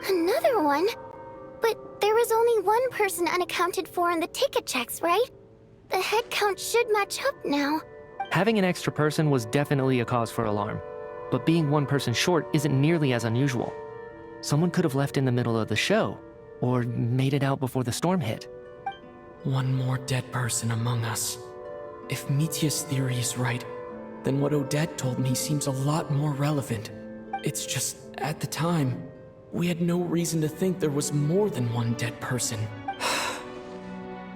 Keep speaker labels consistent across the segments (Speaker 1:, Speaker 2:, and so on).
Speaker 1: Another one? But there was only one person unaccounted for in the ticket checks, right? The head count should match up now.
Speaker 2: Having an extra person was definitely a cause for alarm, but being one person short isn't nearly as unusual. Someone could have left in the middle of the show, or made it out before the storm hit.
Speaker 3: One more dead person among us. If Mitya's theory is right, then what Odette told me seems a lot more relevant. It's just, at the time, we had no reason to think there was more than one dead person.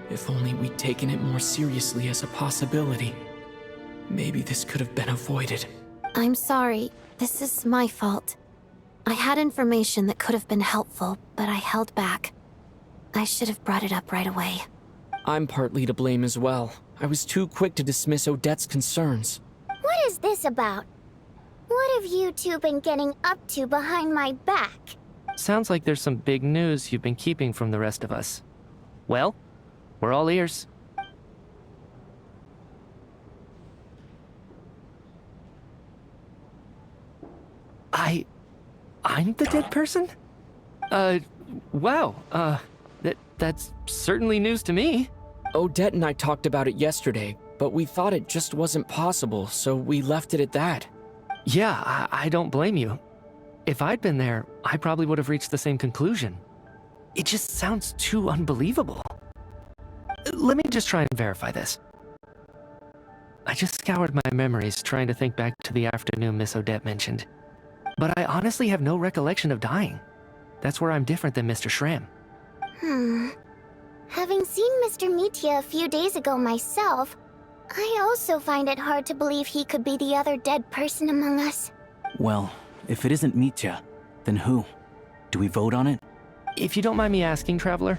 Speaker 3: If only we'd taken it more seriously as a possibility. Maybe this could have been avoided.
Speaker 1: I'm sorry. This is my fault. I had information that could have been helpful, but I held back. I should have brought it up right away.
Speaker 3: I'm partly to blame as well. I was too quick to dismiss Odette's concerns.
Speaker 1: What is this about? What have you two been getting up to behind my back?
Speaker 2: Sounds like there's some big news you've been keeping from the rest of us. Well, we're all ears. I'm the dead person? Wow, that's certainly news to me.
Speaker 3: Odette and I talked about it yesterday, but we thought it just wasn't possible, so we left it at that.
Speaker 2: Yeah, I don't blame you. If I'd been there, I probably would have reached the same conclusion. It just sounds too unbelievable. Let me just try and verify this. I just scoured my memories trying to think back to the afternoon Miss Odette mentioned. But I honestly have no recollection of dying. That's where I'm different than Mr. Schramm.
Speaker 1: Having seen Mr. Mitya a few days ago myself, I also find it hard to believe he could be the other dead person among us.
Speaker 4: Well, if it isn't Mitya, then who? Do we vote on it?
Speaker 2: If you don't mind me asking, Traveler,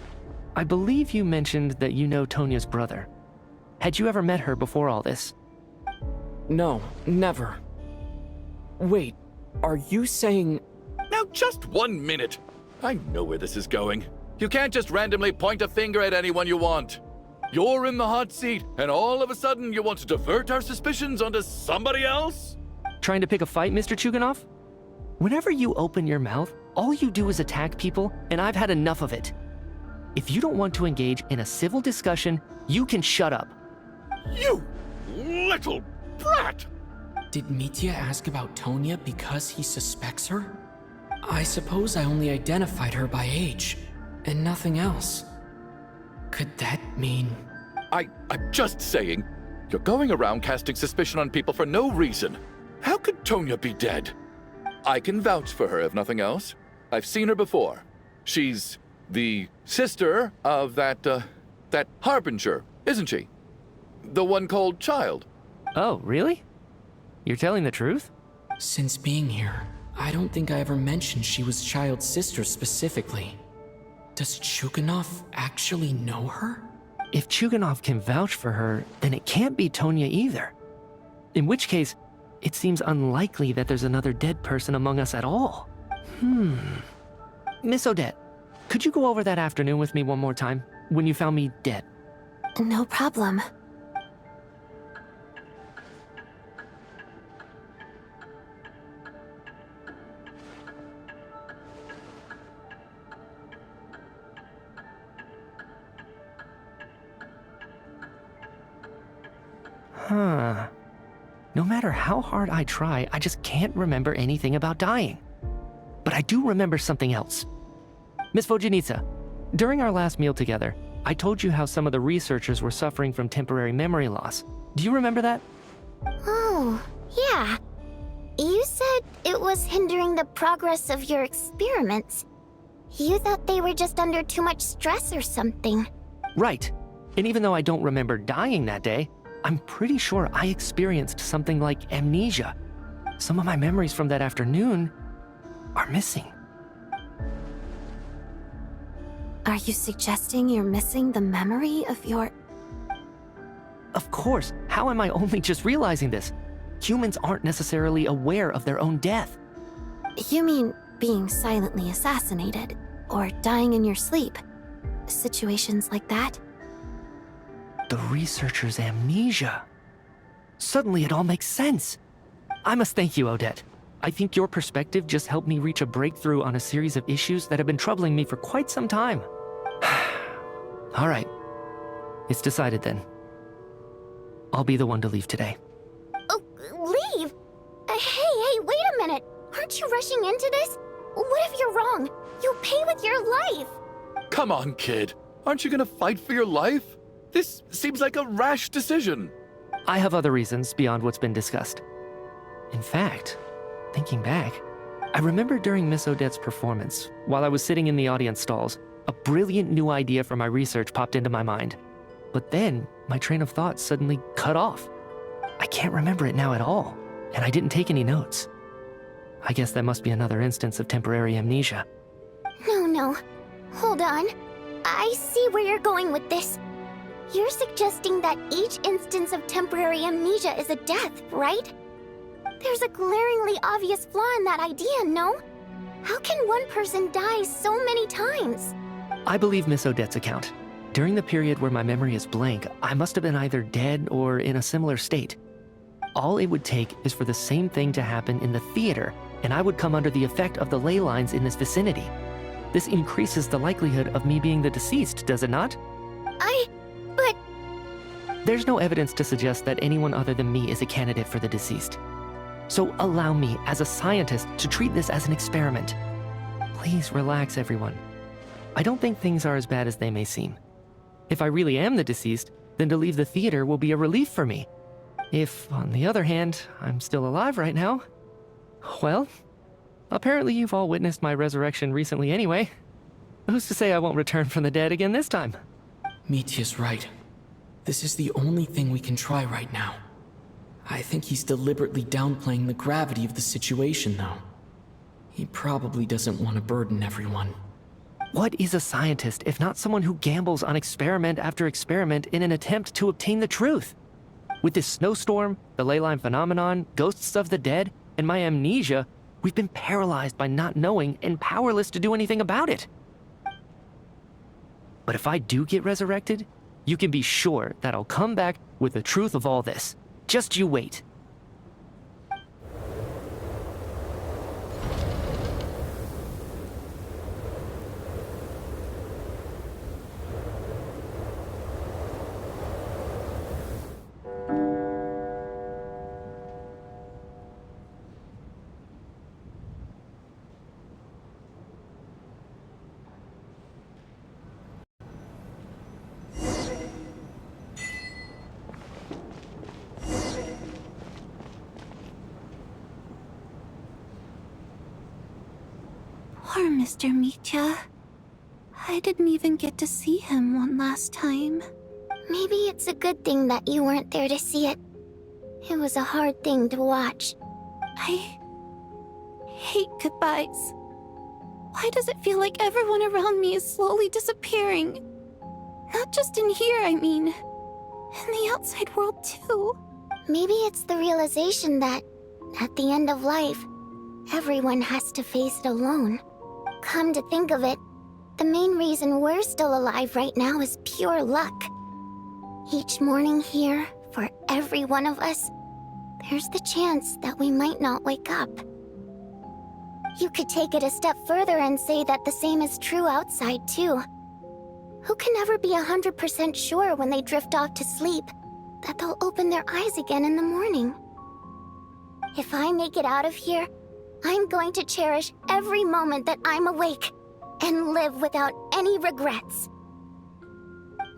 Speaker 2: I believe you mentioned that you know Tonya's brother. Had you ever met her before all this?
Speaker 3: No, never. Wait, are you saying...
Speaker 5: Now just 1 minute. I know where this is going. You can't just randomly point a finger at anyone you want. You're in the hot seat, and all of a sudden you want to divert our suspicions onto somebody else?
Speaker 2: Trying to pick a fight, Mr. Chuganov? Whenever you open your mouth, all you do is attack people, and I've had enough of it. If you don't want to engage in a civil discussion, you can shut up.
Speaker 5: You little brat!
Speaker 3: Did Mitya ask about Tonya because he suspects her? I suppose I only identified her by age, and nothing else. Could that mean...
Speaker 5: I'm just saying, you're going around casting suspicion on people for no reason. How could Tonya be dead? I can vouch for her if nothing else. I've seen her before. She's the sister of that Harbinger, isn't she? The one called Child.
Speaker 2: Oh, really? You're telling the truth?
Speaker 3: Since being here, I don't think I ever mentioned she was Child's sister specifically. Does Chuganov actually know her?
Speaker 2: If Chuganov can vouch for her, then it can't be Tonya either. In which case, it seems unlikely that there's another dead person among us at all. Miss Odette, could you go over that afternoon with me one more time, when you found me dead?
Speaker 1: No problem.
Speaker 2: No matter how hard I try, I just can't remember anything about dying. But I do remember something else. Miss Vojanitsa, during our last meal together, I told you how some of the researchers were suffering from temporary memory loss. Do you remember that?
Speaker 1: Oh, yeah. You said it was hindering the progress of your experiments. You thought they were just under too much stress or something.
Speaker 2: Right. And even though I don't remember dying that day, I'm pretty sure I experienced something like amnesia. Some of my memories from that afternoon are missing.
Speaker 1: Are you suggesting you're missing the memory of your...
Speaker 2: Of course. How am I only just realizing this? Humans aren't necessarily aware of their own death.
Speaker 1: You mean being silently assassinated, or dying in your sleep? Situations like that?
Speaker 2: The researcher's amnesia. Suddenly it all makes sense. I must thank you, Odette. I think your perspective just helped me reach a breakthrough on a series of issues that have been troubling me for quite some time. All right. It's decided then. I'll be the one to leave today.
Speaker 1: Oh, leave? Hey, wait a minute. Aren't you rushing into this? What if you're wrong? You'll pay with your life.
Speaker 5: Come on, kid. Aren't you gonna fight for your life? This seems like a rash decision.
Speaker 2: I have other reasons beyond what's been discussed. In fact, thinking back, I remember during Miss Odette's performance, while I was sitting in the audience stalls, a brilliant new idea for my research popped into my mind. But then, my train of thought suddenly cut off. I can't remember it now at all, and I didn't take any notes. I guess that must be another instance of temporary amnesia.
Speaker 1: No. Hold on. I see where you're going with this. You're suggesting that each instance of temporary amnesia is a death, right? There's a glaringly obvious flaw in that idea, no? How can one person die so many times?
Speaker 2: I believe Miss Odette's account. During the period where my memory is blank, I must have been either dead or in a similar state. All it would take is for the same thing to happen in the theater, and I would come under the effect of the ley lines in this vicinity. This increases the likelihood of me being the deceased, does it not?
Speaker 1: But...
Speaker 2: There's no evidence to suggest that anyone other than me is a candidate for the deceased. So allow me, as a scientist, to treat this as an experiment. Please relax, everyone. I don't think things are as bad as they may seem. If I really am the deceased, then to leave the theater will be a relief for me. If, on the other hand, I'm still alive right now, well, apparently you've all witnessed my resurrection recently anyway. Who's to say I won't return from the dead again this time?
Speaker 3: Mitya's right. This is the only thing we can try right now. I think he's deliberately downplaying the gravity of the situation, though. He probably doesn't want to burden everyone.
Speaker 2: What is a scientist if not someone who gambles on experiment after experiment in an attempt to obtain the truth? With this snowstorm, the ley line phenomenon, ghosts of the dead, and my amnesia, we've been paralyzed by not knowing and powerless to do anything about it. But if I do get resurrected, you can be sure that I'll come back with the truth of all this. Just you wait.
Speaker 6: Poor Mr. Mitya. I didn't even get to see him one last time.
Speaker 1: Maybe it's a good thing that you weren't there to see it. It was a hard thing to watch.
Speaker 6: I hate goodbyes. Why does it feel like everyone around me is slowly disappearing? Not just in here, I mean. In the outside world, too.
Speaker 1: Maybe it's the realization that, at the end of life, everyone has to face it alone. Come to think of it, the main reason we're still alive right now is pure luck. Each morning here, for every one of us, there's the chance that we might not wake up. You could take it a step further and say that the same is true outside, too. Who can ever be 100% sure when they drift off to sleep that they'll open their eyes again in the morning? If I make it out of here, I'm going to cherish every moment that I'm awake and live without any regrets.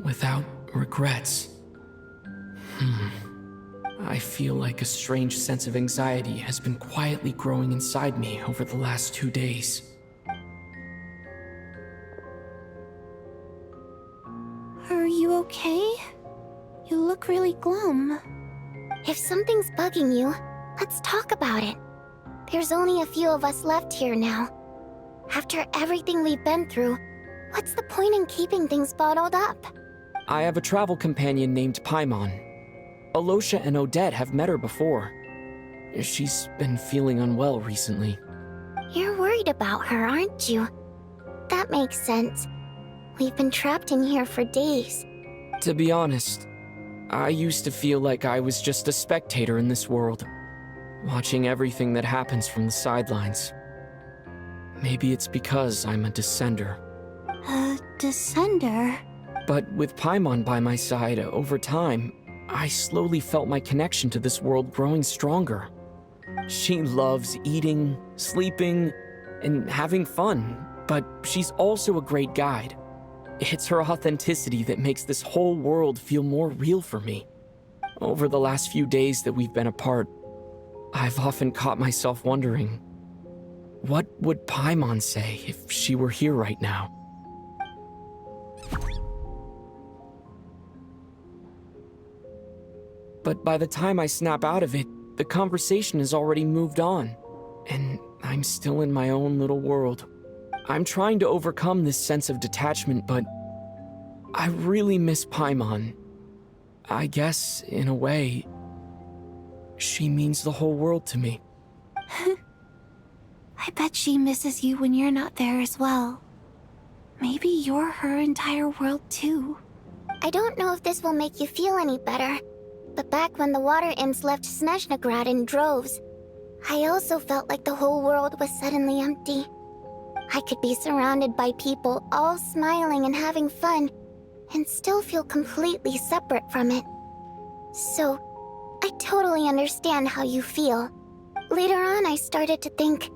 Speaker 3: Without regrets. I feel like a strange sense of anxiety has been quietly growing inside me over the last 2 days.
Speaker 6: Are you okay? You look really glum.
Speaker 1: If something's bugging you, let's talk about it. There's only a few of us left here now. After everything we've been through, what's the point in keeping things bottled up?
Speaker 3: I have a travel companion named Paimon. Alosha and Odette have met her before. She's been feeling unwell recently.
Speaker 1: You're worried about her, aren't you? That makes sense. We've been trapped in here for days.
Speaker 3: To be honest, I used to feel like I was just a spectator in this world. watching everything that happens from the sidelines. Maybe it's because I'm a descender.
Speaker 6: A descender?
Speaker 3: But with Paimon by my side, over time, I slowly felt my connection to this world growing stronger. She loves eating, sleeping, and having fun, but she's also a great guide. It's her authenticity that makes this whole world feel more real for me. Over the last few days that we've been apart, I've often caught myself wondering, what would Paimon say if she were here right now? But by the time I snap out of it, the conversation has already moved on, and I'm still in my own little world. I'm trying to overcome this sense of detachment, but I really miss Paimon. I guess, in a way, she means the whole world to me.
Speaker 6: I bet she misses you when you're not there as well. Maybe you're her entire world too.
Speaker 1: I don't know if this will make you feel any better, but back when the water imps left Snezhnograd in droves, I also felt like the whole world was suddenly empty. I could be surrounded by people all smiling and having fun, and still feel completely separate from it. So, I totally understand how you feel. Later on, I started to think,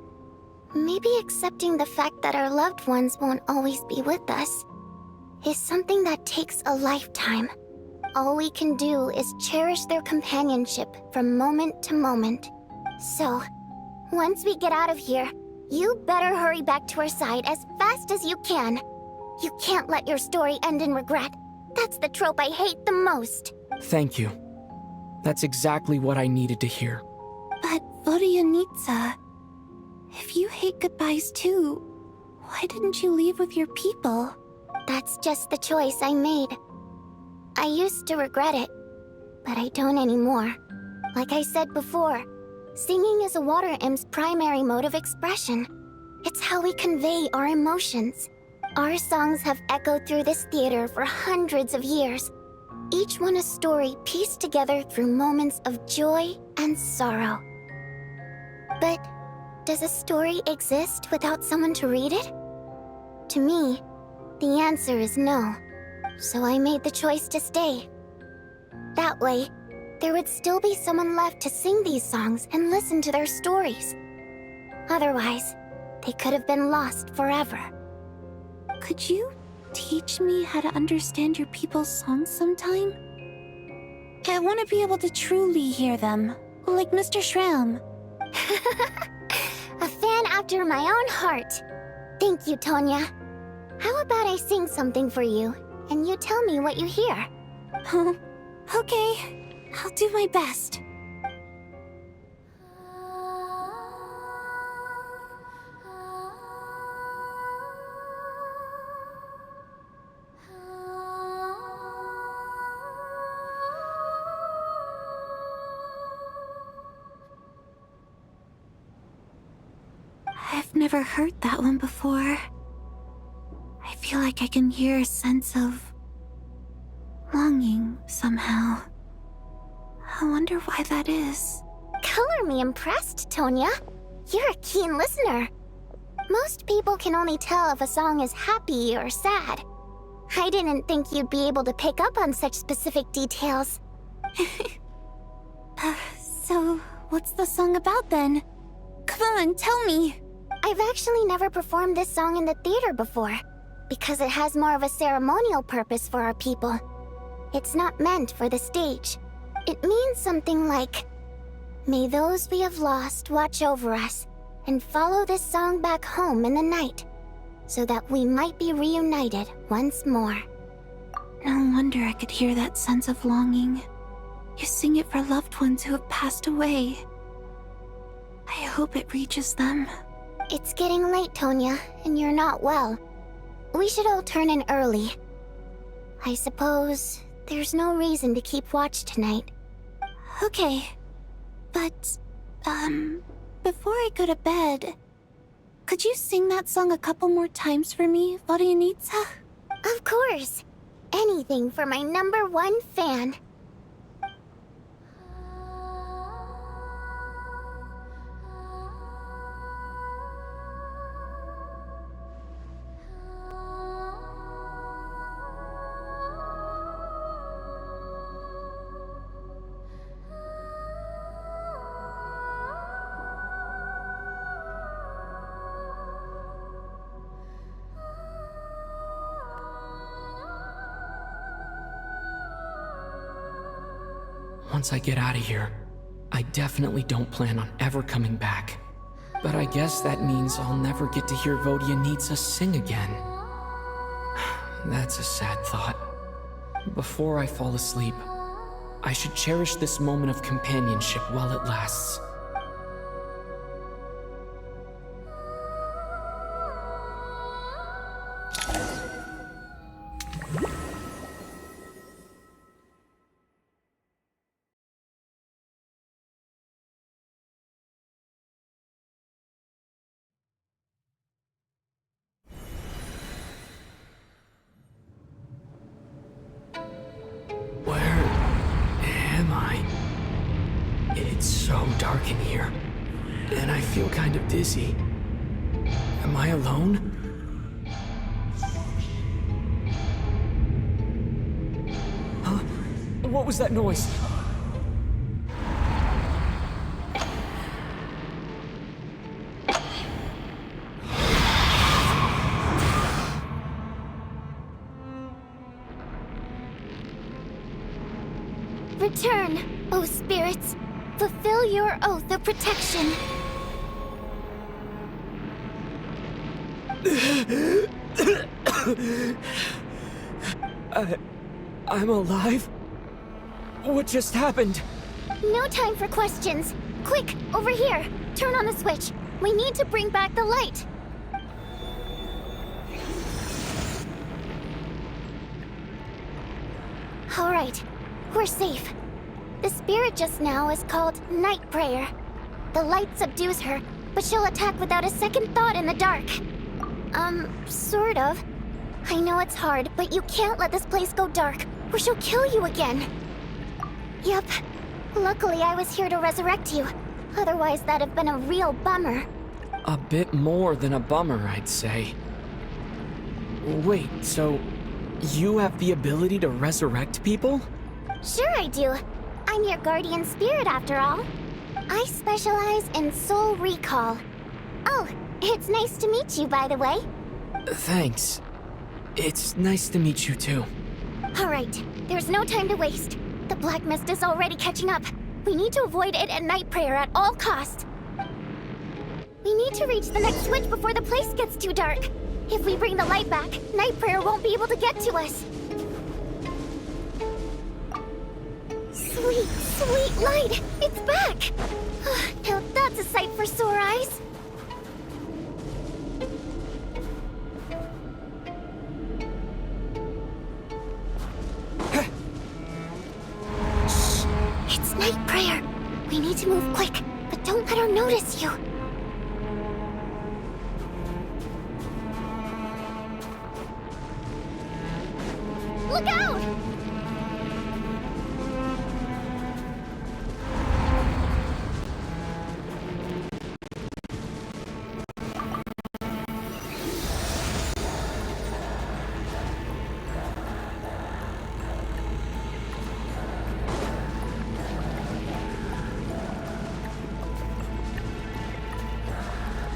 Speaker 1: maybe accepting the fact that our loved ones won't always be with us is something that takes a lifetime. All we can do is cherish their companionship from moment to moment. So, once we get out of here, you better hurry back to our side as fast as you can. You can't let your story end in regret. That's the trope I hate the most.
Speaker 3: Thank you. That's exactly what I needed to hear.
Speaker 6: But Vodyanitsa, if you hate goodbyes too, why didn't you leave with your people?
Speaker 1: That's just the choice I made. I used to regret it, but I don't anymore. Like I said before, singing is a water imp's primary mode of expression. It's how we convey our emotions. Our songs have echoed through this theater for hundreds of years, each one a story pieced together through moments of joy and sorrow. But does a story exist without someone to read it? To me, the answer is no. So I made the choice to stay. That way, there would still be someone left to sing these songs and listen to their stories. Otherwise, they could have been lost forever.
Speaker 6: Could you teach me how to understand your people's songs sometime? I want to be able to truly hear them, like Mr. Shram.
Speaker 1: A fan after my own heart. Thank you, Tonya. How about I sing something for you, and you tell me what you hear?
Speaker 6: Okay. I'll do my best. I've never heard that one before. I feel like I can hear a sense of longing somehow. I wonder why that is.
Speaker 1: Color me impressed, Tonya. You're a keen listener. Most people can only tell if a song is happy or sad. I didn't think you'd be able to pick up on such specific details.
Speaker 6: So, what's the song about then? Come on, tell me!
Speaker 1: I've actually never performed this song in the theater before, because it has more of a ceremonial purpose for our people. It's not meant for the stage. It means something like, may those we have lost watch over us, and follow this song back home in the night, so that we might be reunited once more.
Speaker 6: No wonder I could hear that sense of longing. You sing it for loved ones who have passed away. I hope it reaches them.
Speaker 1: It's getting late, Tonya, and you're not well. We should all turn in early. I suppose there's no reason to keep watch tonight.
Speaker 6: Okay. But, before I go to bed, could you sing that song a couple more times for me, Vodyanitsa?
Speaker 1: Of course. Anything for my #1 fan.
Speaker 3: Once I get out of here, I definitely don't plan on ever coming back. But I guess that means I'll never get to hear Vodia needs us sing again. That's a sad thought. Before I fall asleep, I should cherish this moment of companionship while it lasts. It's so dark in here, and I feel kind of dizzy. Am I alone? Huh? What was that noise?
Speaker 1: Return, O spirits. Fulfill your oath of protection.
Speaker 3: I'm alive? What just happened?
Speaker 1: No time for questions. Quick, over here. Turn on the switch. We need to bring back the light. All right, we're safe. The spirit just now is called Night Prayer. The light subdues her, but she'll attack without a second thought in the dark. Sort of. I know it's hard, but you can't let this place go dark, or she'll kill you again. Yep. Luckily, I was here to resurrect you. Otherwise, that'd have been a real bummer.
Speaker 3: A bit more than a bummer, I'd say. Wait, so you have the ability to resurrect people?
Speaker 1: Sure I do. I'm your guardian spirit after all. I specialize in soul recall. Oh, it's nice to meet you, by the way.
Speaker 3: Thanks. It's nice to meet you too.
Speaker 1: All right, there's no time to waste. The black mist is already catching up. We need to avoid it and Night Prayer at all costs. We need to reach the next switch before the place gets too dark. If we bring the light back, Night Prayer won't be able to get to us. Sweet, sweet light! It's back! Now that's a sight for sore eyes. Shh! It's Night Prayer. We need to move quick, but don't let her notice you. Look out!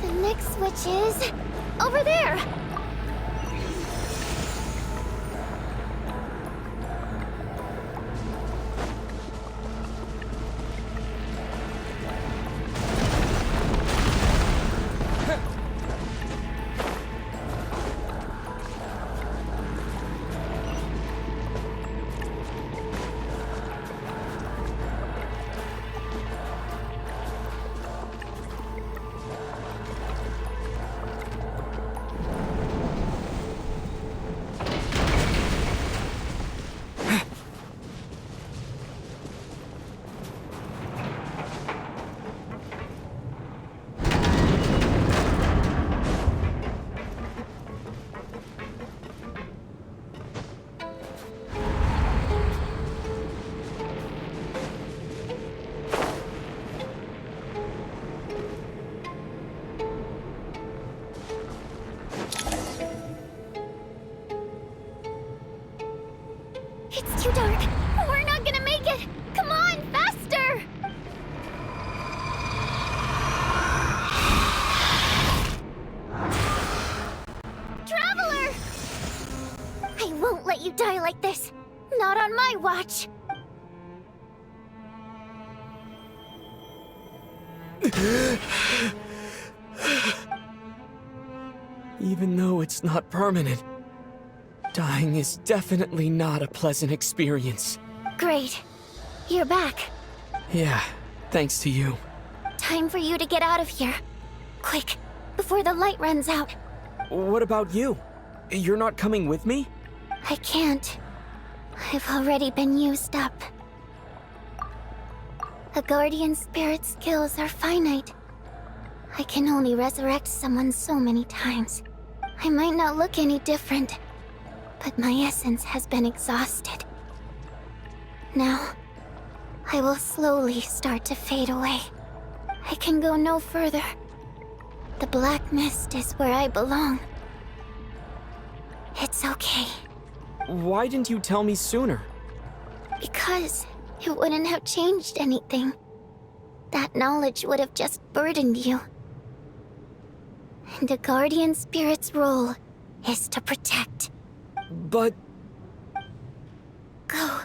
Speaker 1: The next switch is over there. It's too dark. We're not gonna make it. Come on, faster! Traveler! I won't let you die like this. Not on my watch.
Speaker 3: Even though it's not permanent, dying is definitely not a pleasant experience.
Speaker 1: Great. You're back.
Speaker 3: Yeah, thanks to you.
Speaker 1: Time for you to get out of here. Quick, before the light runs out.
Speaker 3: What about you? You're not coming with me?
Speaker 1: I can't. I've already been used up. A guardian spirit's skills are finite. I can only resurrect someone so many times. I might not look any different, but my essence has been exhausted. Now, I will slowly start to fade away. I can go no further. The black mist is where I belong. It's okay.
Speaker 3: Why didn't you tell me sooner?
Speaker 1: Because it wouldn't have changed anything. That knowledge would have just burdened you. And a guardian spirit's role is to protect.
Speaker 3: But...
Speaker 1: Go.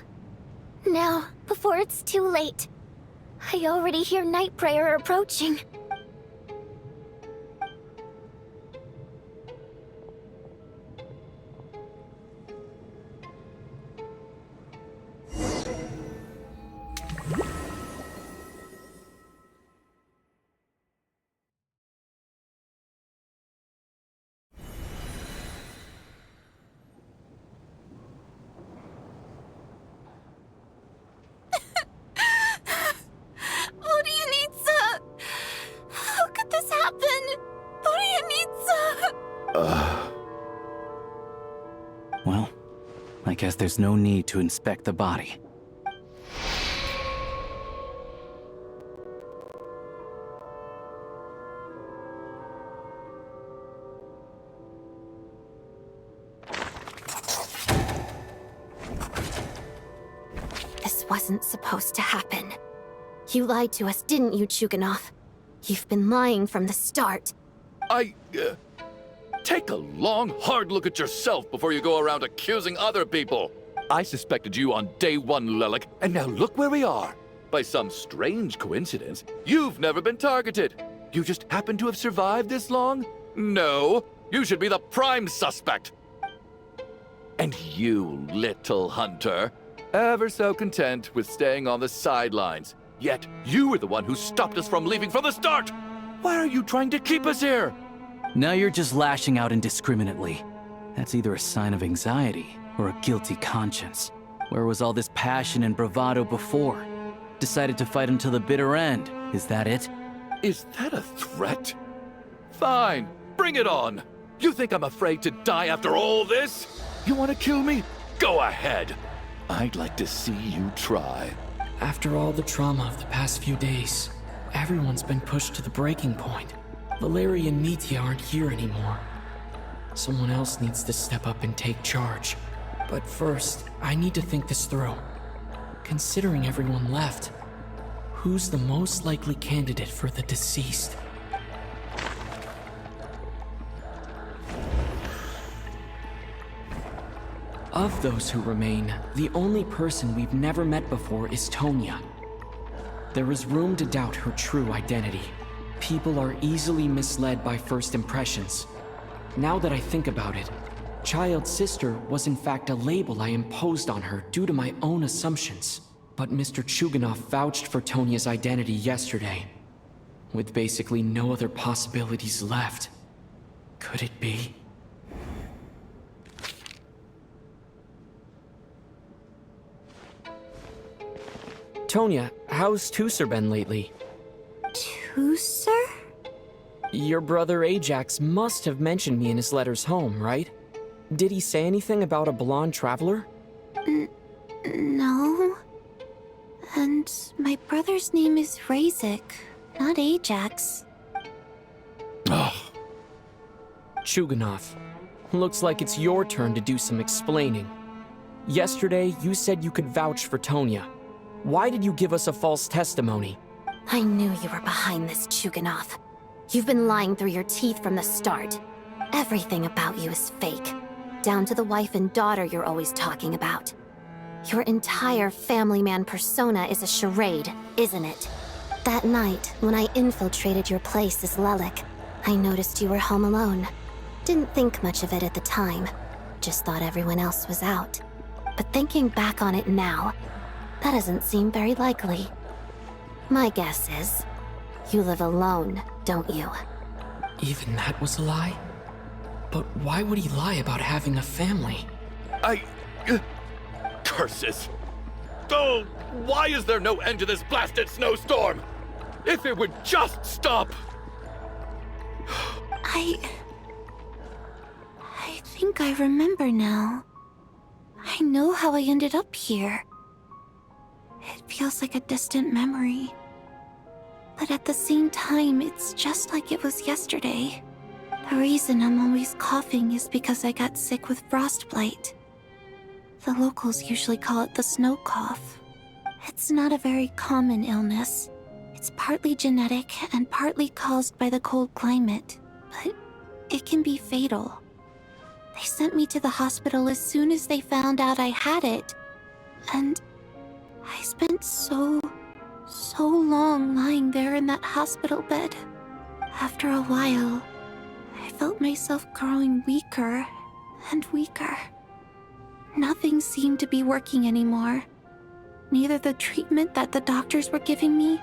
Speaker 1: Now, before it's too late. I already hear night prayer approaching.
Speaker 4: Well, I guess there's no need to inspect the body.
Speaker 6: This wasn't supposed to happen. You lied to us, didn't you, Chuganov? You've been lying from the start.
Speaker 5: Take a long, hard look at yourself before you go around accusing other people. I suspected you on day one, Lelik, and now look where we are. By some strange coincidence, you've never been targeted. You just happen to have survived this long? No, you should be the prime suspect. And you, little hunter, ever so content with staying on the sidelines. Yet, you were the one who stopped us from leaving from the start! Why are you trying to keep us here?
Speaker 4: Now you're just lashing out indiscriminately. That's either a sign of anxiety or a guilty conscience. Where was all this passion and bravado before? Decided to fight until the bitter end. Is that it?
Speaker 5: Is that a threat? Fine, bring it on. You think I'm afraid to die after all this? You want to kill me? Go ahead. I'd like to see you try.
Speaker 3: After all the trauma of the past few days, everyone's been pushed to the breaking point. Valeria and Mitya aren't here anymore. Someone else needs to step up and take charge. But first, I need to think this through. Considering everyone left, who's the most likely candidate for the deceased? Of those who remain, the only person we've never met before is Tonya. There is room to doubt her true identity. People are easily misled by first impressions. Now that I think about it, Child's sister was in fact a label I imposed on her due to my own assumptions. But Mr. Chuganov vouched for Tonya's identity yesterday, with basically no other possibilities left. Could it be? Tonya, how's Tusser been lately?
Speaker 6: Tusser?
Speaker 3: Your brother Ajax must have mentioned me in his letters home, right? Did he say anything about a blonde traveler?
Speaker 6: No. And my brother's name is Razik, not Ajax.
Speaker 5: Ugh.
Speaker 3: Chuganov, looks like it's your turn to do some explaining. Yesterday, you said you could vouch for Tonya. Why did you give us a false testimony?
Speaker 6: I knew you were behind this, Chuganov. You've been lying through your teeth from the start. Everything about you is fake. Down to the wife and daughter you're always talking about. Your entire family man persona is a charade, isn't it?
Speaker 7: That night, when I infiltrated your place as Lelik, I noticed you were home alone. Didn't think much of it at the time. Just thought everyone else was out. But thinking back on it now, that doesn't seem very likely. My guess is, you live alone, don't you?
Speaker 3: Even that was a lie? But why would he lie about having a family?
Speaker 5: Curses! Oh, why is there no end to this blasted snowstorm? If it would just stop!
Speaker 6: I think I remember now. I know how I ended up here. It feels like a distant memory. But at the same time, it's just like it was yesterday. The reason I'm always coughing is because I got sick with frostbite. The locals usually call it the snow cough. It's not a very common illness. It's partly genetic and partly caused by the cold climate, but it can be fatal. They sent me to the hospital as soon as they found out I had it, and I spent so long lying there in that hospital bed. After a while, I felt myself growing weaker and weaker. Nothing seemed to be working anymore. Neither the treatment that the doctors were giving me,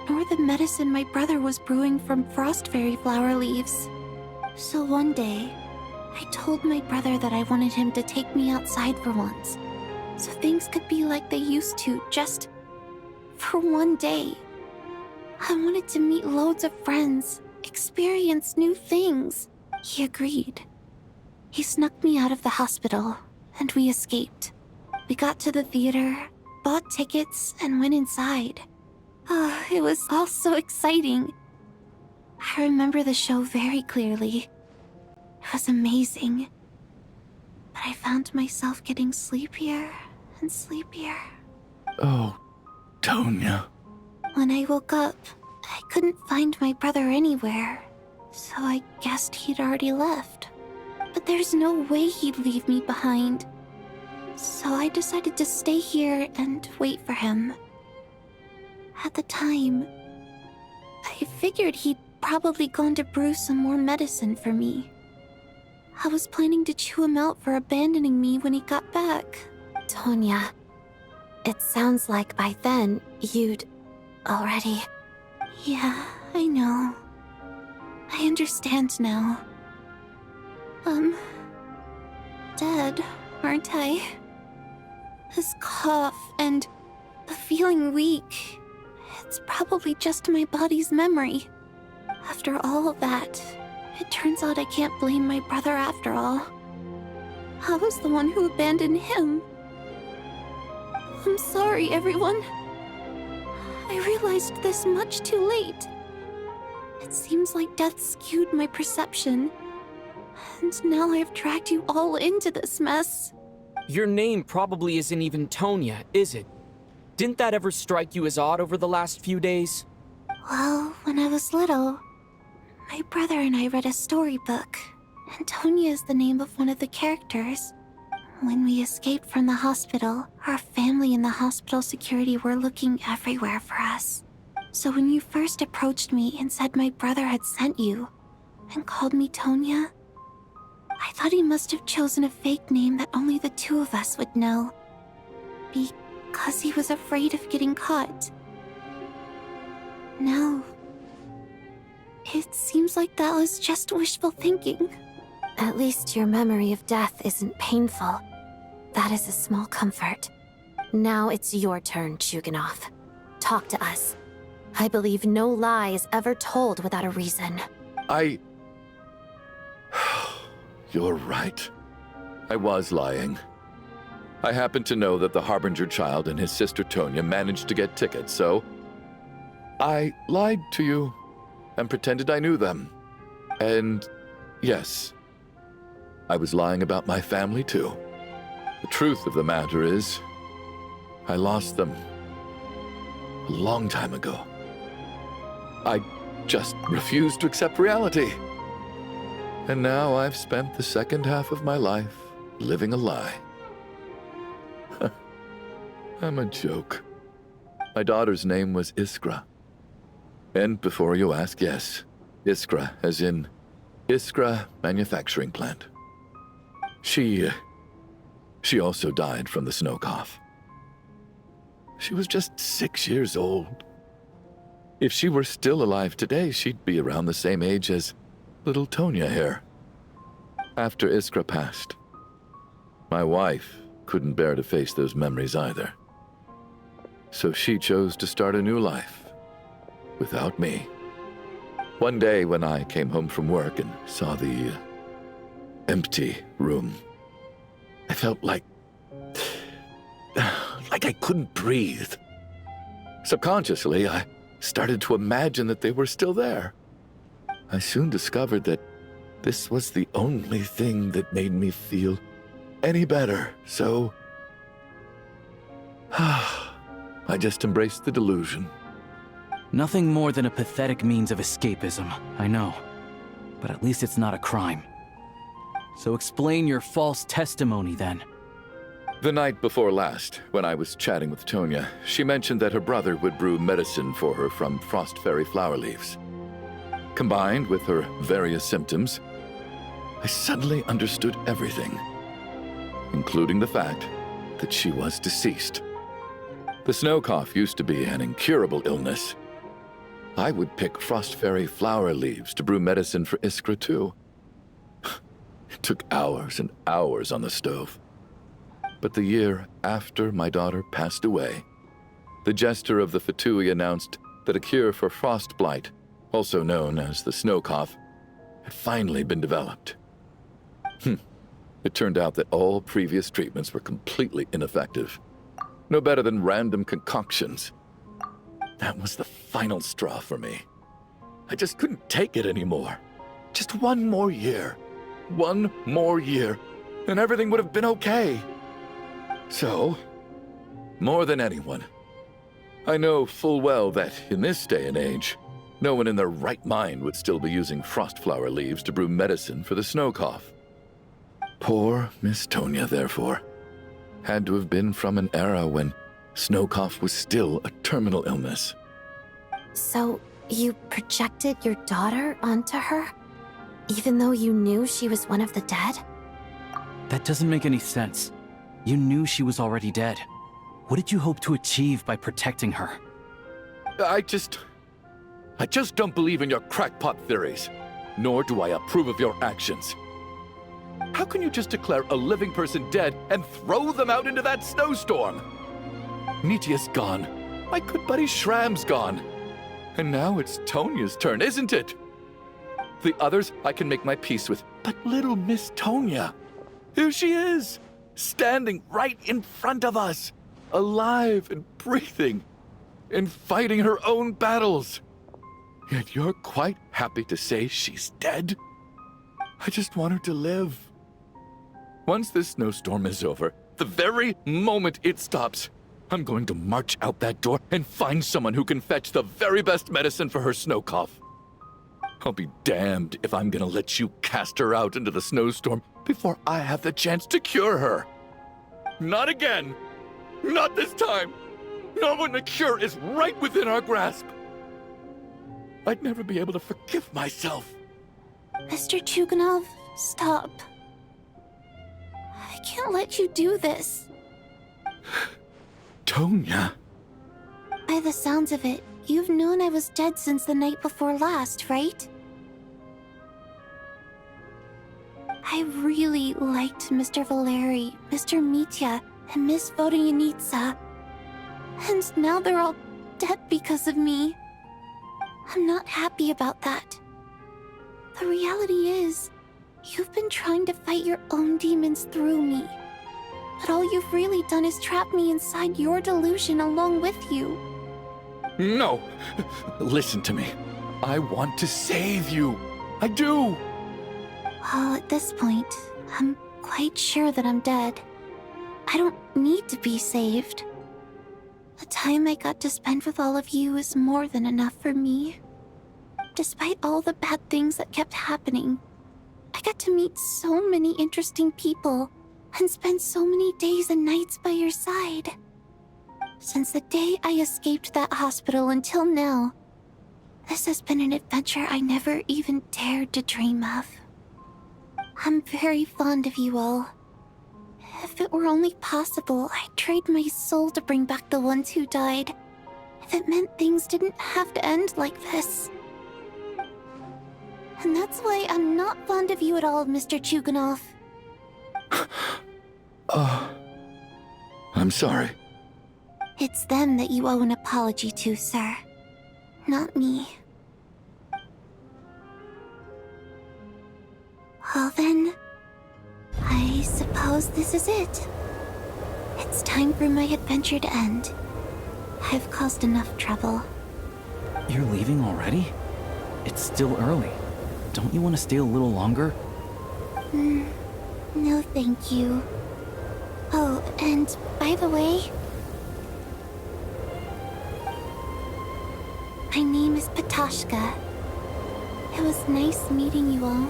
Speaker 6: nor the medicine my brother was brewing from frost fairy flower leaves. So one day, I told my brother that I wanted him to take me outside for once, so things could be like they used to, just for one day. I wanted to meet loads of friends, experience new things. He agreed. He snuck me out of the hospital, and we escaped. We got to the theater, bought tickets, and went inside. Oh, it was all so exciting. I remember the show very clearly. It was amazing. But I found myself getting sleepier and sleepier.
Speaker 5: Oh, Tonya.
Speaker 6: When I woke up, I couldn't find my brother anywhere, so I guessed he'd already left. But there's no way he'd leave me behind. So I decided to stay here and wait for him. At the time, I figured he'd probably gone to brew some more medicine for me. I was planning to chew him out for abandoning me when he got back.
Speaker 7: Tonya, it sounds like by then, you'd already...
Speaker 6: Yeah, I know. I understand now. Dead, aren't I? This cough and the feeling weak, it's probably just my body's memory. After all of that, it turns out I can't blame my brother after all. I was the one who abandoned him. I'm sorry, everyone. I realized this much too late. It seems like death skewed my perception. And now I've dragged you all into this mess.
Speaker 8: Your name probably isn't even Tonya, is it? Didn't that ever strike you as odd over the last few days?
Speaker 6: Well, when I was little, my brother and I read a storybook, and Tonya is the name of one of the characters. When we escaped from the hospital, our family and the hospital security were looking everywhere for us. So when you first approached me and said my brother had sent you, and called me Tonya, I thought he must have chosen a fake name that only the two of us would know. Because he was afraid of getting caught. Now, it seems like that was just wishful thinking.
Speaker 7: At least your memory of death isn't painful. That is a small comfort. Now it's your turn, Chuganov. Talk to us. I believe no lie is ever told without a reason.
Speaker 5: You're right. I was lying. I happened to know that the Harbinger child and his sister Tonya managed to get tickets, so I lied to you and pretended I knew them. And yes, I was lying about my family too. The truth of the matter is, I lost them a long time ago. I just refused to accept reality. And now I've spent the second half of my life living a lie. I'm a joke. My daughter's name was Iskra. And before you ask, yes, Iskra, as in Iskra Manufacturing Plant. She also died from the snow cough. She was just 6 years old. If she were still alive today, she'd be around the same age as little Tonya here. After Iskra passed, my wife couldn't bear to face those memories either. So she chose to start a new life without me. One day when I came home from work and saw the empty room, I felt like I couldn't breathe. Subconsciously, I started to imagine that they were still there. I soon discovered that this was the only thing that made me feel any better, so I just embraced the delusion.
Speaker 4: Nothing more than a pathetic means of escapism, I know. But at least it's not a crime. So explain your false testimony, then.
Speaker 5: The night before last, when I was chatting with Tonya, she mentioned that her brother would brew medicine for her from frost fairy flower leaves. Combined with her various symptoms, I suddenly understood everything, including the fact that she was deceased. The snow cough used to be an incurable illness. I would pick frost fairy flower leaves to brew medicine for Iskra too. It took hours and hours on the stove. But the year after my daughter passed away, the jester of the Fatui announced that a cure for frost blight, also known as the snow cough, had finally been developed. It turned out that all previous treatments were completely ineffective. No better than random concoctions. That was the final straw for me. I just couldn't take it anymore. Just one more year. One more year, and everything would have been okay. So, more than anyone, I know full well that in this day and age, no one in their right mind would still be using frost flower leaves to brew medicine for the snow cough. Poor Miss Tonya, therefore, had to have been from an era when snow cough was still a terminal illness.
Speaker 7: So, you projected your daughter onto her? Even though you knew she was one of the dead?
Speaker 4: That doesn't make any sense. You knew she was already dead. What did you hope to achieve by protecting her?
Speaker 5: I just don't believe in your crackpot theories, nor do I approve of your actions. How can you just declare a living person dead and throw them out into that snowstorm? Nitia's gone. My good buddy Shram's gone. And now it's Tonya's turn, isn't it? The others I can make my peace with, but little Miss Tonya, here she is, standing right in front of us, alive and breathing, and fighting her own battles. Yet you're quite happy to say she's dead? I just want her to live. Once this snowstorm is over, the very moment it stops, I'm going to march out that door and find someone who can fetch the very best medicine for her snow cough. I'll be damned if I'm gonna let you cast her out into the snowstorm before I have the chance to cure her. Not again. Not this time. Not when the cure is right within our grasp. I'd never be able to forgive myself.
Speaker 6: Mr. Chuganov, stop. I can't let you do this.
Speaker 5: Tonya.
Speaker 6: By the sounds of it, you've known I was dead since the night before last, right? I really liked Mr. Valeri, Mr. Mitya, and Miss Vodoyanitsa. And now they're all dead because of me. I'm not happy about that. The reality is, you've been trying to fight your own demons through me. But all you've really done is trap me inside your delusion along with you.
Speaker 5: No! Listen to me. I want to save you. I do!
Speaker 6: Well, at this point, I'm quite sure that I'm dead. I don't need to be saved. The time I got to spend with all of you is more than enough for me. Despite all the bad things that kept happening, I got to meet so many interesting people and spend so many days and nights by your side. Since the day I escaped that hospital until now, This has been an adventure I never even dared to dream of. I'm very fond of you all. If it were only possible, I'd trade my soul to bring back the ones who died. If it meant things didn't have to end like this. And that's why I'm not fond of you at all, Mr. Chuganov.
Speaker 5: I'm sorry.
Speaker 6: It's them that you owe an apology to, sir. Not me. Well then, I suppose this is it. It's time for my adventure to end. I've caused enough trouble.
Speaker 4: You're leaving already? It's still early. Don't you want to stay a little longer?
Speaker 6: No thank you. Oh, and by the way, my name is Patashka. It was nice meeting you all.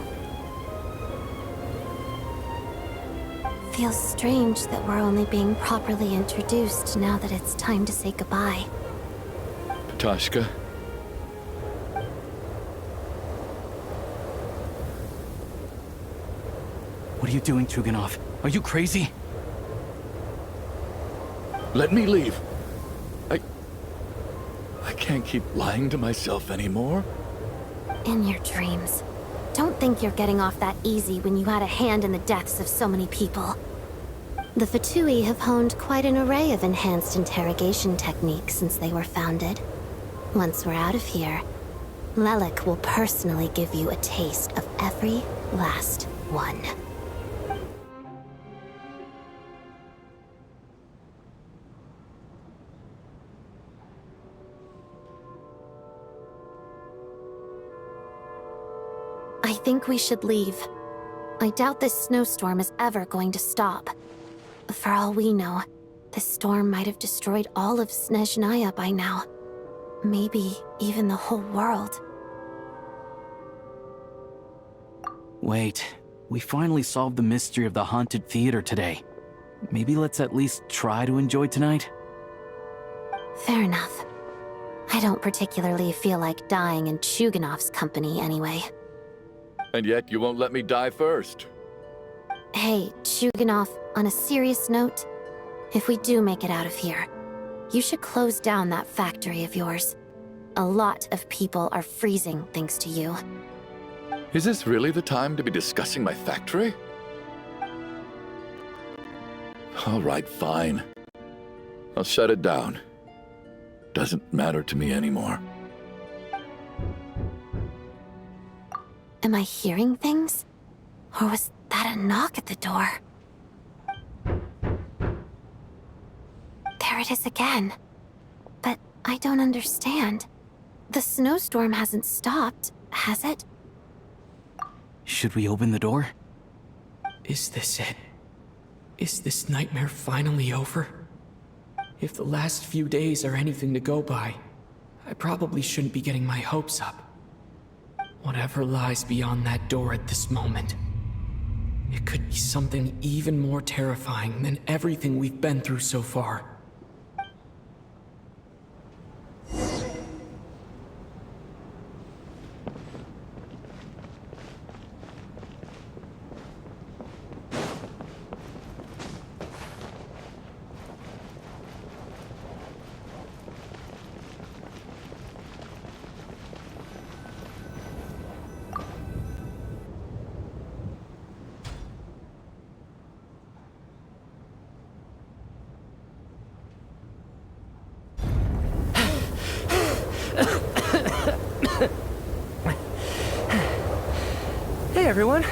Speaker 7: Feels strange that we're only being properly introduced now that it's time to say goodbye.
Speaker 5: Patashka.
Speaker 4: What are you doing, Chuganov? Are you crazy?
Speaker 5: Let me leave. I can't keep lying to myself anymore.
Speaker 7: In your dreams. Don't think you're getting off that easy when you had a hand in the deaths of so many people. The Fatui have honed quite an array of enhanced interrogation techniques since they were founded. Once we're out of here, Lelik will personally give you a taste of every last one. I think we should leave. I doubt this snowstorm is ever going to stop. For all we know, this storm might have destroyed all of Snezhnaya by now. Maybe even the whole world.
Speaker 4: Wait, we finally solved the mystery of the haunted theater today. Maybe let's at least try to enjoy tonight?
Speaker 7: Fair enough. I don't particularly feel like dying in Chuganov's company anyway.
Speaker 5: And yet you won't let me die first.
Speaker 7: Hey, Chuganov, on a serious note, if we do make it out of here, you should close down that factory of yours. A lot of people are freezing thanks to you.
Speaker 5: Is this really the time to be discussing my factory? All right, fine. I'll shut it down. Doesn't matter to me anymore.
Speaker 7: Am I hearing things? Or was that a knock at the door? There it is again. But I don't understand. The snowstorm hasn't stopped, has it?
Speaker 4: Should we open the door?
Speaker 3: Is this it? Is this nightmare finally over? If the last few days are anything to go by, I probably shouldn't be getting my hopes up. Whatever lies beyond that door at this moment, it could be something even more terrifying than everything we've been through so far.
Speaker 2: Hey everyone,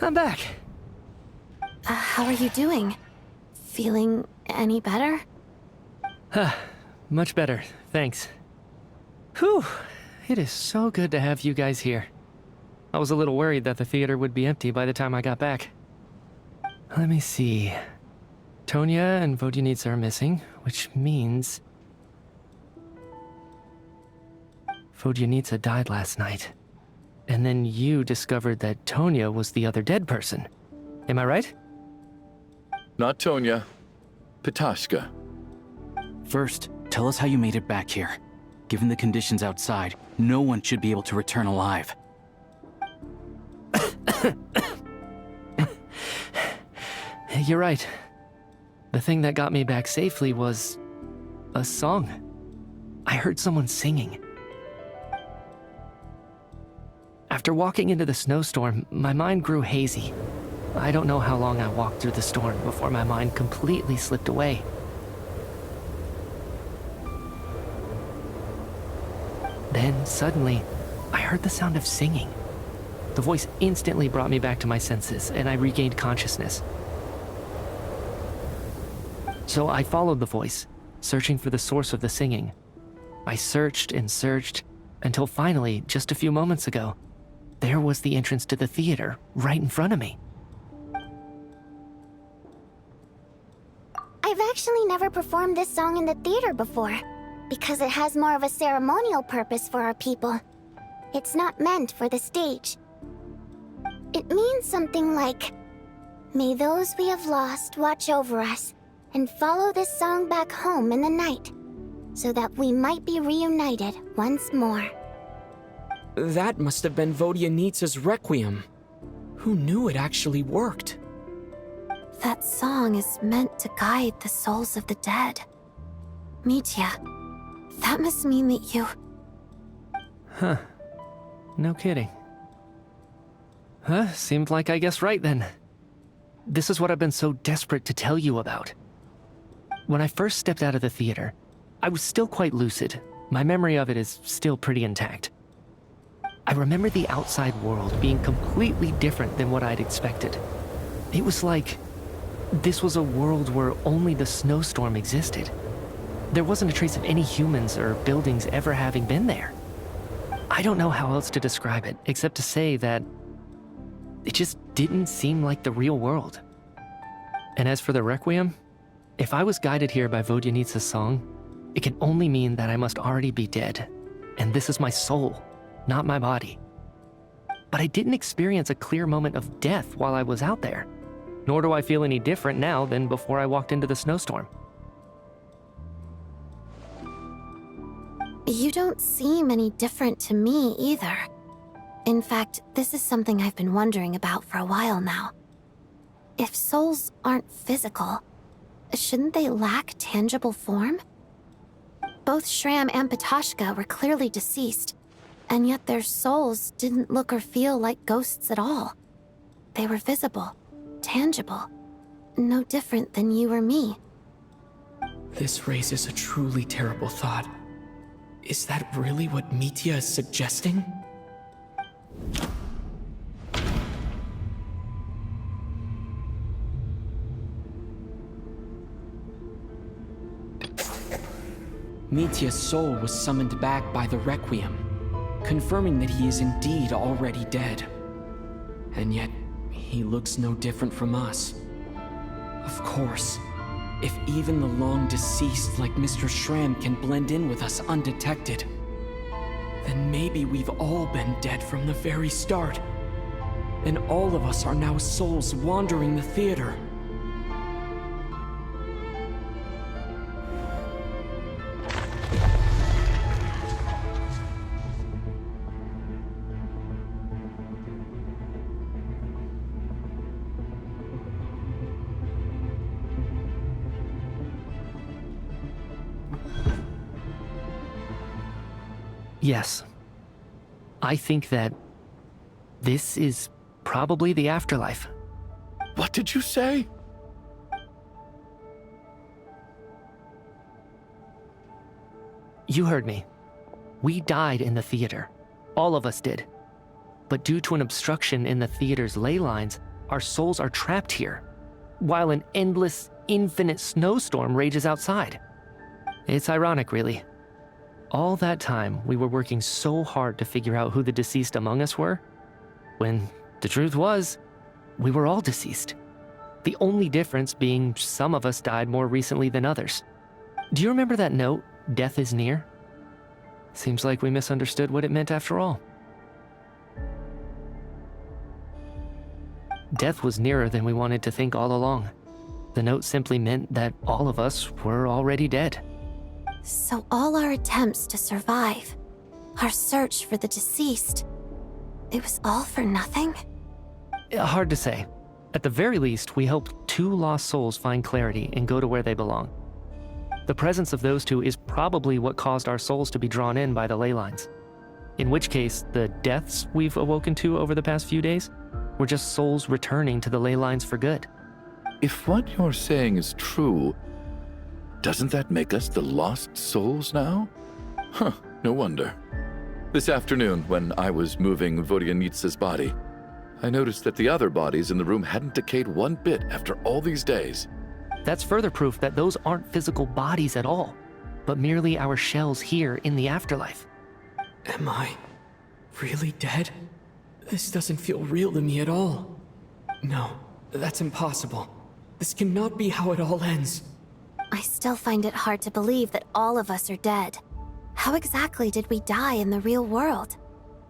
Speaker 2: I'm back.
Speaker 7: How are you doing? Feeling any better?
Speaker 2: Much better, thanks. Whew, it is so good to have you guys here. I was a little worried that the theater would be empty by the time I got back. Let me see. Tonya and Vodyanitsa are missing, which means Vodyanitsa died last night. And then you discovered that Tonya was the other dead person. Am I right?
Speaker 5: Not Tonya. Patashka.
Speaker 4: First, tell us how you made it back here. Given the conditions outside, no one should be able to return alive.
Speaker 2: You're right. The thing that got me back safely was a song. I heard someone singing. After walking into the snowstorm, my mind grew hazy. I don't know how long I walked through the storm before my mind completely slipped away. Then, suddenly, I heard the sound of singing. The voice instantly brought me back to my senses, and I regained consciousness. So I followed the voice, searching for the source of the singing. I searched and searched, until finally, just a few moments ago, there was the entrance to the theater, right in front of me.
Speaker 1: I've actually never performed this song in the theater before, because it has more of a ceremonial purpose for our people. It's not meant for the stage. It means something like, "May those we have lost watch over us, and follow this song back home in the night, so that we might be reunited once more."
Speaker 8: That must have been Vodyanitsa's Requiem. Who knew it actually worked?
Speaker 7: That song is meant to guide the souls of the dead. Mitya, that must mean that you...
Speaker 2: Huh. No kidding. Seemed like I guessed right then. This is what I've been so desperate to tell you about. When I first stepped out of the theater, I was still quite lucid. My memory of it is still pretty intact. I remember the outside world being completely different than what I'd expected. It was like this was a world where only the snowstorm existed. There wasn't a trace of any humans or buildings ever having been there. I don't know how else to describe it, except to say that it just didn't seem like the real world. And as for the Requiem, if I was guided here by Vodyanitsa's song, it can only mean that I must already be dead, and this is my soul, not my body. But I didn't experience a clear moment of death while I was out there, nor do I feel any different now than before I walked into the snowstorm.
Speaker 7: You don't seem any different to me either. In fact, this is something I've been wondering about for a while now. If souls aren't physical, shouldn't they lack tangible form? Both Shram and Patashka were clearly deceased, and yet their souls didn't look or feel like ghosts at all. They were visible, tangible, no different than you or me.
Speaker 3: This raises a truly terrible thought. Is that really what Mitya is suggesting? Mitya's soul was summoned back by the Requiem, confirming that he is indeed already dead. And yet, he looks no different from us. Of course, if even the long-deceased like Mr. Shram can blend in with us undetected, then maybe we've all been dead from the very start. And all of us are now souls wandering the theater.
Speaker 2: Yes. I think that this is probably the afterlife.
Speaker 5: What did you say?
Speaker 2: You heard me. We died in the theater. All of us did. But due to an obstruction in the theater's ley lines, our souls are trapped here, while an endless, infinite snowstorm rages outside. It's ironic, really. All that time, we were working so hard to figure out who the deceased among us were, when the truth was, we were all deceased. The only difference being some of us died more recently than others. Do you remember that note, "Death is near"? Seems like we misunderstood what it meant after all. Death was nearer than we wanted to think all along. The note simply meant that all of us were already dead.
Speaker 7: So all our attempts to survive, our search for the deceased, it was all for nothing?
Speaker 2: Hard to say. At the very least, we helped 2 lost souls find clarity and go to where they belong. The presence of those 2 is probably what caused our souls to be drawn in by the ley lines. In which case, the deaths we've awoken to over the past few days were just souls returning to the ley lines for good.
Speaker 5: If what you're saying is true, doesn't that make us the lost souls now? Huh, no wonder. This afternoon, when I was moving Vodyanitsa's body, I noticed that the other bodies in the room hadn't decayed one bit after all these days.
Speaker 2: That's further proof that those aren't physical bodies at all, but merely our shells here in the afterlife.
Speaker 3: Am I really dead? This doesn't feel real to me at all. No, that's impossible. This cannot be how it all ends.
Speaker 7: I still find it hard to believe that all of us are dead. How exactly did we die in the real world?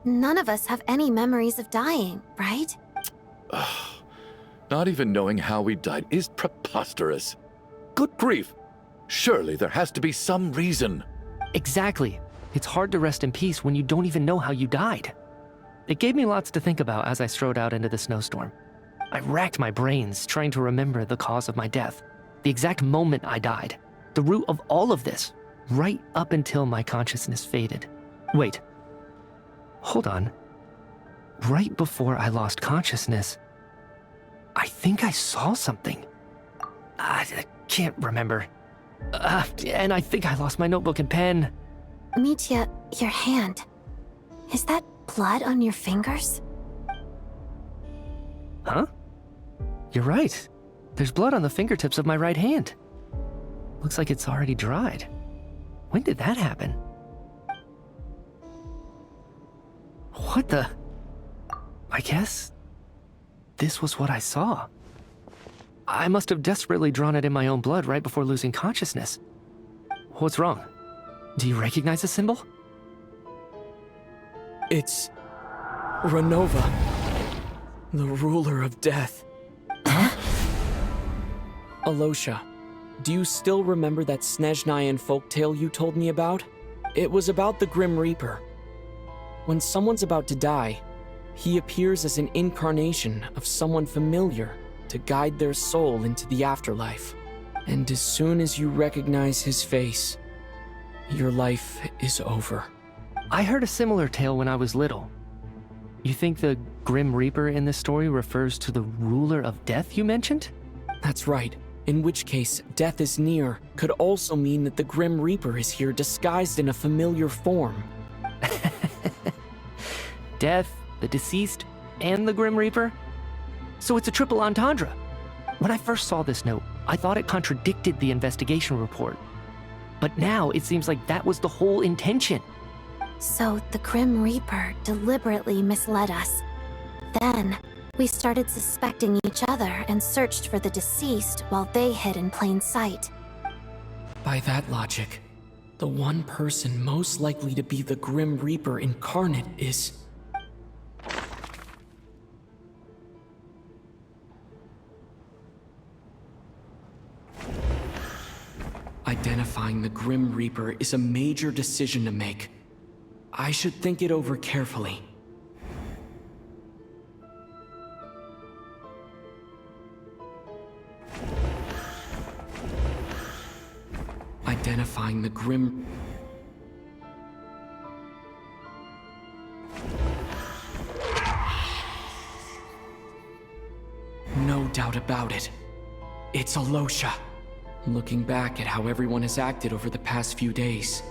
Speaker 7: None of us have any memories of dying, right?
Speaker 5: Not even knowing how we died is preposterous. Good grief! Surely there has to be some reason.
Speaker 2: Exactly. It's hard to rest in peace when you don't even know how you died. It gave me lots to think about as I strode out into the snowstorm. I racked my brains trying to remember the cause of my death, the exact moment I died, the root of all of this, right up until my consciousness faded. Wait. Hold on. Right before I lost consciousness, I think I saw something. I can't remember. And I think I lost my notebook and pen.
Speaker 7: Mitya, your hand. Is that blood on your fingers?
Speaker 2: Huh? You're right. There's blood on the fingertips of my right hand. Looks like it's already dried. When did that happen? What the? I guess this was what I saw. I must have desperately drawn it in my own blood right before losing consciousness. What's wrong? Do you recognize the symbol?
Speaker 3: It's Renova, the ruler of death.
Speaker 2: Huh?
Speaker 8: Alosha, do you still remember that Snezhnayan folktale you told me about? It was about the Grim Reaper. When someone's about to die, he appears as an incarnation of someone familiar to guide their soul into the afterlife. And as soon as you recognize his face, your life is over.
Speaker 2: I heard a similar tale when I was little. You think the Grim Reaper in this story refers to the ruler of death you mentioned?
Speaker 8: That's right. In which case, death is near could also mean that the Grim Reaper is here disguised in a familiar form.
Speaker 2: Death, the deceased, and the Grim Reaper? So it's a triple entendre. When I first saw this note, I thought it contradicted the investigation report. But now it seems like that was the whole intention.
Speaker 7: So the Grim Reaper deliberately misled us. Then, we started suspecting each other and searched for the deceased while they hid in plain sight.
Speaker 3: By that logic, the one person most likely to be the Grim Reaper incarnate is... Identifying the Grim Reaper is a major decision to make. I should think it over carefully. Identifying the Grim... No doubt about it. It's Alosha. Looking back at how everyone has acted over the past few days,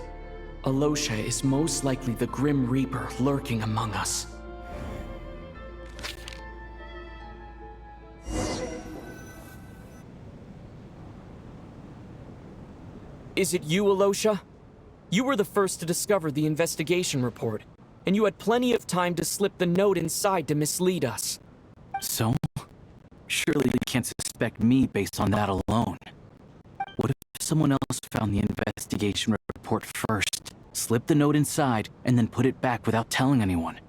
Speaker 3: Alosha is most likely the Grim Reaper lurking among us.
Speaker 8: Is it you, Alosha? You were the first to discover the investigation report, and you had plenty of time to slip the note inside to mislead us.
Speaker 4: So? Surely they can't suspect me based on that alone. What if someone else found the investigation report first, slipped the note inside, and then put it back without telling anyone?